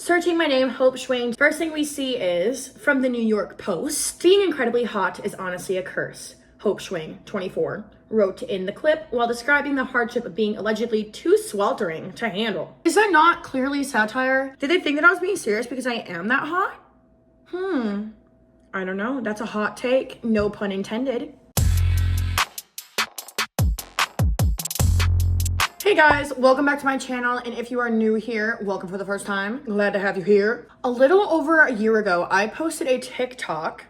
Searching my name, HopeSchwing. First thing we see is from the New York Post. Being incredibly hot is honestly a curse. HopeSchwing, 24, wrote in the clip while describing the hardship of being allegedly too sweltering to handle. Is that not clearly satire? Did they think that I was being serious because I am that hot? I don't know. That's a hot take. No pun intended. Hey guys, welcome back to my channel, and if you are new here, welcome for the first time. Glad to have you here. A little over a year ago, I posted a TikTok.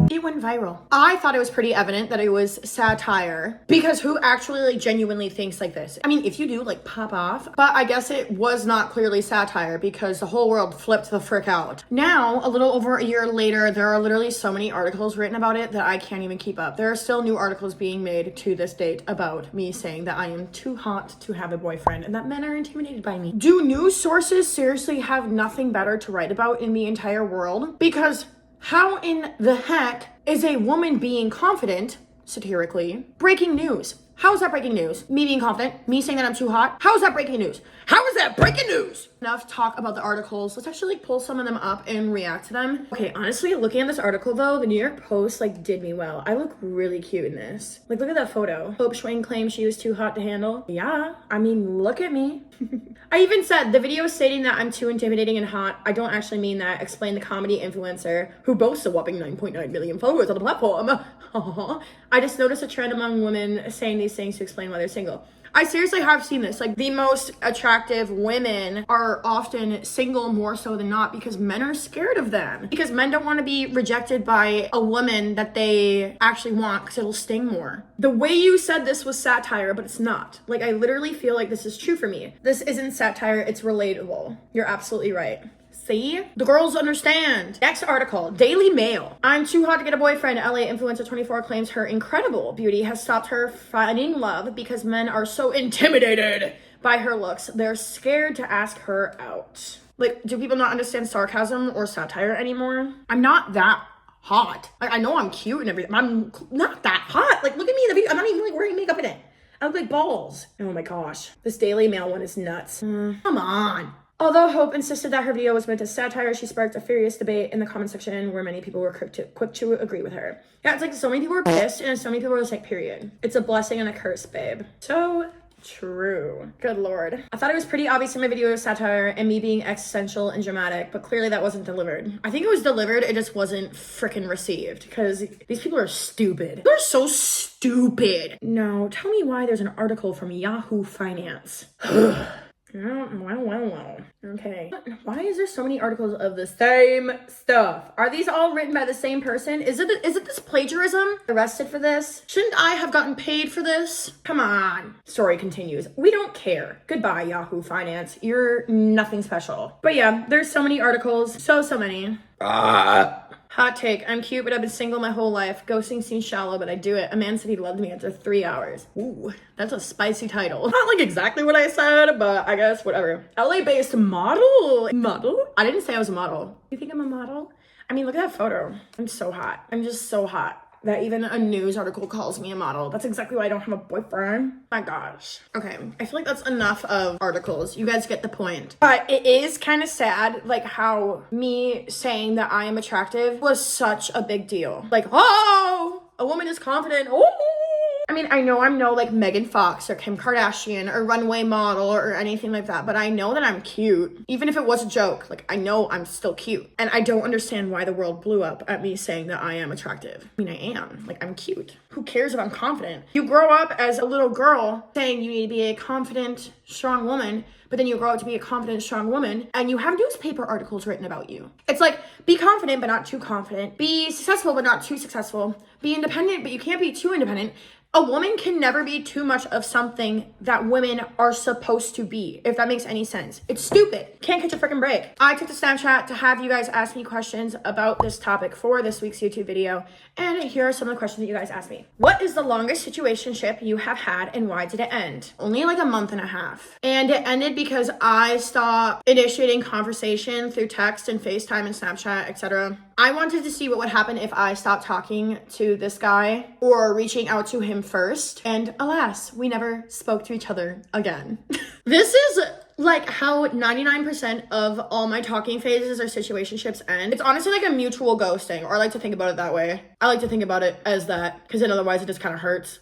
It went viral. I thought it was pretty evident that it was satire, because who actually genuinely thinks like this? I mean, if you do, pop off. But I guess it was not clearly satire because the whole world flipped the frick out. Now, a little over a year later, there are literally so many articles written about it that I can't even keep up. There are still new articles being made to this date about me saying that I am too hot to have a boyfriend and that men are intimidated by me. Do news sources seriously have nothing better to write about in the entire world? Because how in the heck is a woman being confident, satirically, breaking news? How is that breaking news? Me being confident, me saying that I'm too hot. How is that breaking news? How is that breaking news? Enough talk about the articles. Let's actually pull some of them up and react to them. Okay, honestly, looking at this article though, the New York Post did me well. I look really cute in this. Look at that photo. HopeSchwing claims she was too hot to handle. Yeah, I mean, look at me. I even said the video stating that I'm too intimidating and hot. I don't actually mean that. Explain the comedy influencer who boasts a whopping 9.9 million followers on the platform. I just noticed a trend among women saying these things to explain why they're single. I seriously have seen this. The most attractive women are often single more so than not because men are scared of them. Because men don't want to be rejected by a woman that they actually want because it'll sting more. The way you said this was satire, but it's not. I literally feel like this is true for me. This isn't satire, it's relatable. You're absolutely right. See? The girls understand. Next article, Daily Mail. I'm too hot to get a boyfriend. LA influencer 24 claims her incredible beauty has stopped her finding love because men are so intimidated by her looks. They're scared to ask her out. Do people not understand sarcasm or satire anymore? I'm not that hot. I know I'm cute and everything. I'm not that hot. Look at me in the video. I'm not even wearing makeup in it. I look like balls. Oh my gosh. This Daily Mail one is nuts. Come on. Although Hope insisted that her video was meant as satire, she sparked a furious debate in the comment section where many people were quick to agree with her. Yeah, it's so many people were pissed and so many people were just period. It's a blessing and a curse, babe. So true. Good lord. I thought it was pretty obvious in my video was satire and me being existential and dramatic, but clearly that wasn't delivered. I think it was delivered, it just wasn't freaking received because these people are stupid. They're so stupid. No, tell me why there's an article from Yahoo Finance. Well. Okay. Why is there so many articles of the same stuff? Are these all written by the same person? Is it this plagiarism? Arrested for this? Shouldn't I have gotten paid for this? Come on. Story continues. We don't care. Goodbye, Yahoo Finance. You're nothing special. But yeah, there's so many articles. So many. Hot take. I'm cute, but I've been single my whole life. Ghosting seems shallow, but I do it. A man said he loved me after 3 hours. Ooh, that's a spicy title. Not exactly what I said, but I guess whatever. LA-based model. Model? I didn't say I was a model. You think I'm a model? I mean, look at that photo. I'm so hot. I'm just so hot that even a news article calls me a model. That's exactly why I don't have a boyfriend. My gosh. Okay, I feel like that's enough of articles. You guys get the point. But it is kind of sad, how me saying that I am attractive was such a big deal. Oh, a woman is confident. Oh. I mean, I know I'm no Megan Fox or Kim Kardashian or runway model or anything like that, but I know that I'm cute. Even if it was a joke, I know I'm still cute. And I don't understand why the world blew up at me saying that I am attractive. I mean, I am. I'm cute. Who cares if I'm confident? You grow up as a little girl saying you need to be a confident, strong woman, but then you grow up to be a confident, strong woman, and you have newspaper articles written about you. It's be confident, but not too confident. Be successful, but not too successful. Be independent, but you can't be too independent. A woman can never be too much of something that women are supposed to be, if that makes any sense. It's stupid. Can't catch a freaking break. I took to Snapchat to have you guys ask me questions about this topic for this week's YouTube video, and here are some of the questions that you guys asked me. What is the longest situationship you have had, and why did it end? Only a month and a half. And it ended because I stopped initiating conversation through text and FaceTime and Snapchat, etc. I wanted to see what would happen if I stopped talking to this guy or reaching out to him first. And alas, we never spoke to each other again. This is like how 99% of all my talking phases or situationships end. It's honestly like a mutual ghosting, or I like to think about it that way. I like to think about it as that, because then otherwise it just kind of hurts.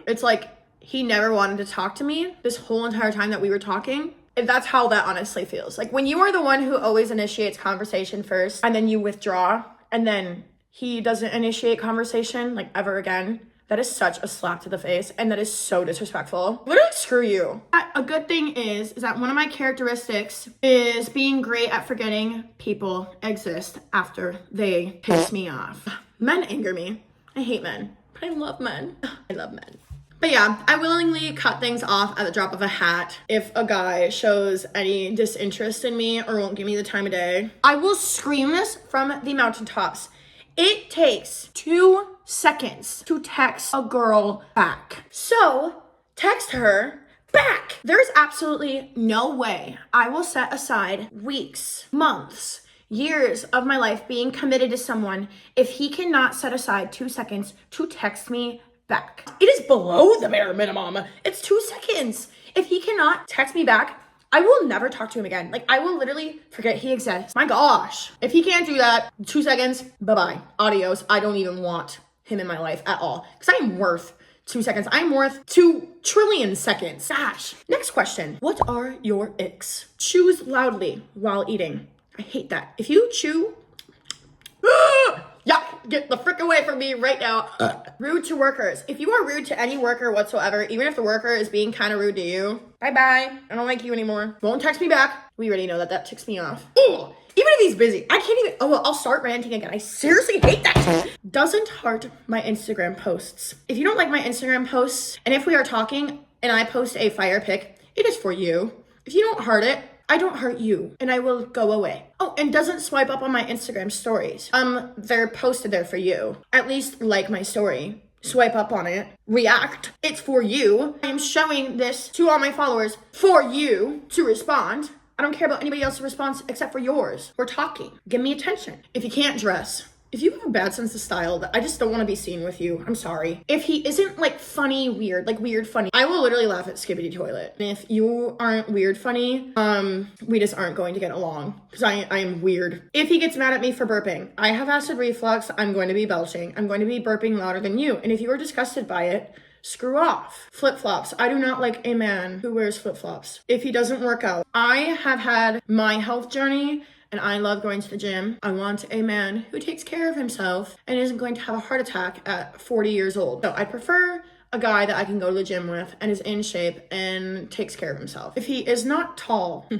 It's like he never wanted to talk to me this whole entire time that we were talking. And that's how that honestly feels. Like when you are the one who always initiates conversation first and then you withdraw and then he doesn't initiate conversation like ever again. That is such a slap to the face, and that is so disrespectful. Literally, screw you. A good thing is that one of my characteristics is being great at forgetting people exist after they piss me off. Men anger me. I hate men, but I love men. I love men. But yeah, I willingly cut things off at the drop of a hat if a guy shows any disinterest in me or won't give me the time of day. I will scream this from the mountaintops. It takes 2 seconds to text a girl back. So text her back. There's absolutely no way I will set aside weeks, months, years of my life being committed to someone if he cannot set aside 2 seconds to text me back. It is below the bare minimum. It's 2 seconds. If he cannot text me back, I will never talk to him again. Like, I will literally forget he exists. My gosh. If he can't do that, 2 seconds, bye-bye. Adios. I don't even want him in my life at all. Because I am worth 2 seconds. I'm worth 2 trillion seconds. Gosh. Next question. What are your icks? Choose loudly while eating. I hate that. If you chew... Yuck, get the frick away from me right now. Rude to workers. If you are rude to any worker whatsoever, even if the worker is being kind of rude to you, bye-bye. I don't like you anymore. Won't text me back. We already know that that ticks me off. Ugh. Even if he's busy, I can't even, oh, well, I'll start ranting again. I seriously hate that. Doesn't heart my Instagram posts. If you don't like my Instagram posts, and if we are talking and I post a fire pic, it is for you. If you don't heart it, I don't hurt you, and I will go away. Oh, and doesn't swipe up on my Instagram stories. They're posted there for you. At least like my story. Swipe up on it. React. It's for you. I am showing this to all my followers for you to respond. I don't care about anybody else's response except for yours. We're talking. Give me attention. If you can't dress, if you have a bad sense of style, I just don't want to be seen with you. I'm sorry. If he isn't like funny, weird, like weird funny, I will literally laugh at Skibbity Toilet. And if you aren't weird funny, we just aren't going to get along because I am weird. If he gets mad at me for burping, I have acid reflux. I'm going to be belching. I'm going to be burping louder than you. And if you are disgusted by it, screw off. Flip-flops. I do not like a man who wears flip-flops. If he doesn't work out, I have had my health journey and I love going to the gym. I want a man who takes care of himself and isn't going to have a heart attack at 40 years old. So I prefer a guy that I can go to the gym with and is in shape and takes care of himself. If he is not tall,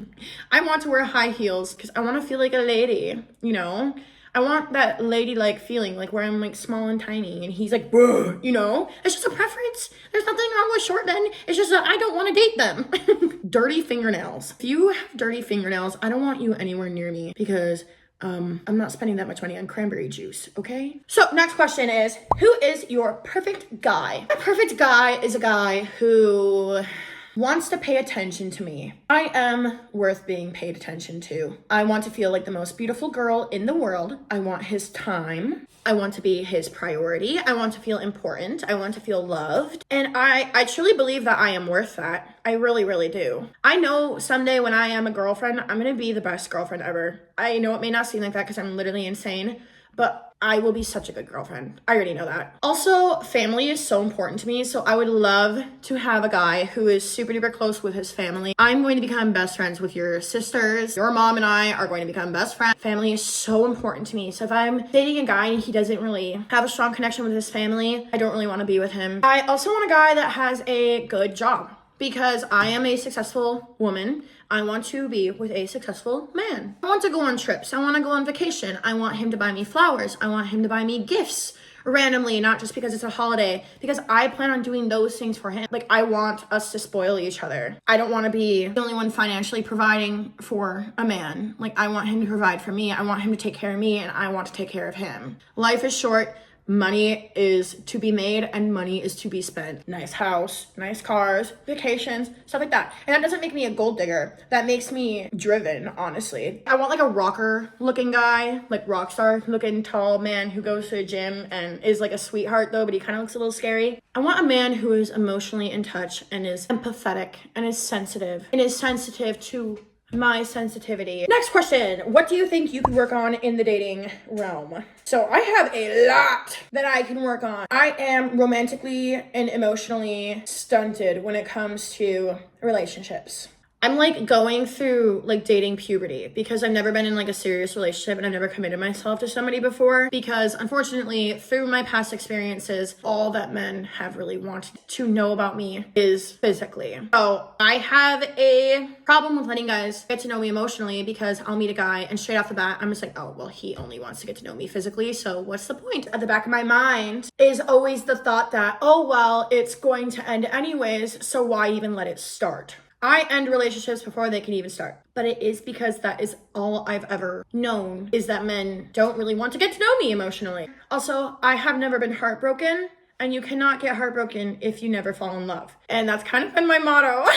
I want to wear high heels because I want to feel like a lady, you know? I want that ladylike feeling, like where I'm like small and tiny and he's like, bruh, you know? It's just a preference. There's nothing wrong with short men. It's just that I don't want to date them. Dirty fingernails. If you have dirty fingernails, I don't want you anywhere near me because I'm not spending that much money on cranberry juice, okay? So next question is, who is your perfect guy? A perfect guy is a guy who wants to pay attention to me. I am worth being paid attention to. I want to feel like the most beautiful girl in the world. I want his time. I want to be his priority. I want to feel important. I want to feel loved. And I truly believe that I am worth that. I really, really do. I know someday when I am a girlfriend, I'm going to be the best girlfriend ever. I know it may not seem like that because I'm literally insane, but I will be such a good girlfriend. I already know that. Also, family is so important to me, so I would love to have a guy who is super duper close with his family. I'm going to become best friends with your sisters. Your mom and I are going to become best friends. Family is so important to me. So if I'm dating a guy and he doesn't really have a strong connection with his family, I don't really want to be with him. I also want a guy that has a good job because I am a successful woman. I want to be with a successful man. I want to go on trips. I want to go on vacation. I want him to buy me flowers. I want him to buy me gifts randomly, not just because it's a holiday, because I plan on doing those things for him. Like, I want us to spoil each other. I don't want to be the only one financially providing for a man. Like, I want him to provide for me. I want him to take care of me, and I want to take care of him. Life is short. Money is to be made and money is to be spent. Nice house, nice cars, vacations, stuff like that. And that doesn't make me a gold digger. That makes me driven, honestly. I want like a rocker looking guy, like rock star looking tall man who goes to the gym and is like a sweetheart though, but he kind of looks a little scary. I want a man who is emotionally in touch and is empathetic and is sensitive to my sensitivity. Next question. What do you think you could work on in the dating realm? So I have a lot that I can work on. I am romantically and emotionally stunted when it comes to relationships. I'm like going through like dating puberty because I've never been in like a serious relationship and I've never committed myself to somebody before because unfortunately through my past experiences, all that men have really wanted to know about me is physically. So I have a problem with letting guys get to know me emotionally because I'll meet a guy and straight off the bat, I'm just like, oh, well, he only wants to get to know me physically. So what's the point? At the back of my mind is always the thought that, oh, well, it's going to end anyways. So why even let it start? I end relationships before they can even start. But it is because that is all I've ever known is that men don't really want to get to know me emotionally. Also, I have never been heartbroken. And you cannot get heartbroken if you never fall in love. And that's kind of been my motto,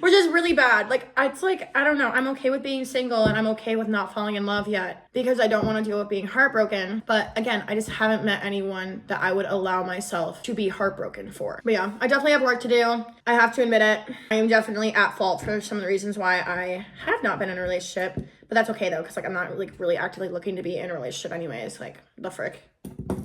which is really bad. Like, it's like, I don't know. I'm okay with being single and I'm okay with not falling in love yet because I don't want to deal with being heartbroken. But again, I just haven't met anyone that I would allow myself to be heartbroken for. But yeah, I definitely have work to do. I have to admit it. I am definitely at fault for some of the reasons why I have not been in a relationship. But that's okay though, because like I'm not like really actively looking to be in a relationship anyways. Like, the frick.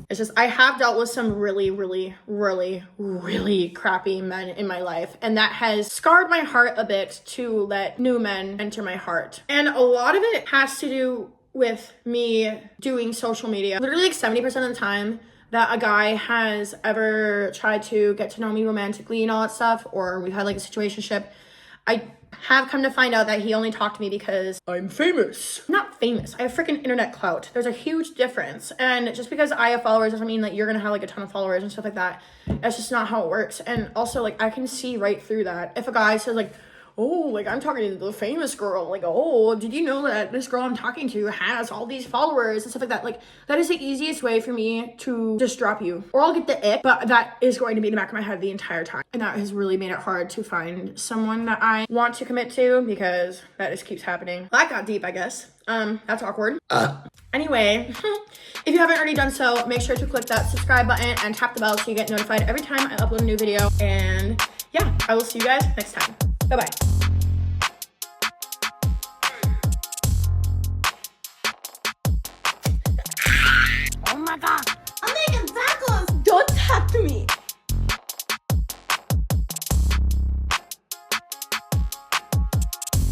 It's just, I have dealt with some really, really, really, really crappy men in my life. And that has scarred my heart a bit to let new men enter my heart. And a lot of it has to do with me doing social media. Literally like 70% of the time that a guy has ever tried to get to know me romantically and all that stuff, or we've had like a situationship, I have come to find out that he only talked to me because I'm famous. I'm not famous. I have freaking internet clout. There's a huge difference. And just because I have followers doesn't mean that you're gonna have like a ton of followers and stuff like that. That's just not how it works. And also like I can see right through that. If a guy says like, oh, like I'm talking to the famous girl, like, oh, did you know that this girl I'm talking to has all these followers and stuff like that? Like, that is the easiest way for me to just drop you. Or I'll get the ick, but that is going to be in the back of my head the entire time. And that has really made it hard to find someone that I want to commit to because that just keeps happening. Well, that got deep, I guess. That's awkward. Anyway, if you haven't already done so, make sure to click that subscribe button and tap the bell so you get notified every time I upload a new video. And yeah, I will see you guys next time. Bye-bye.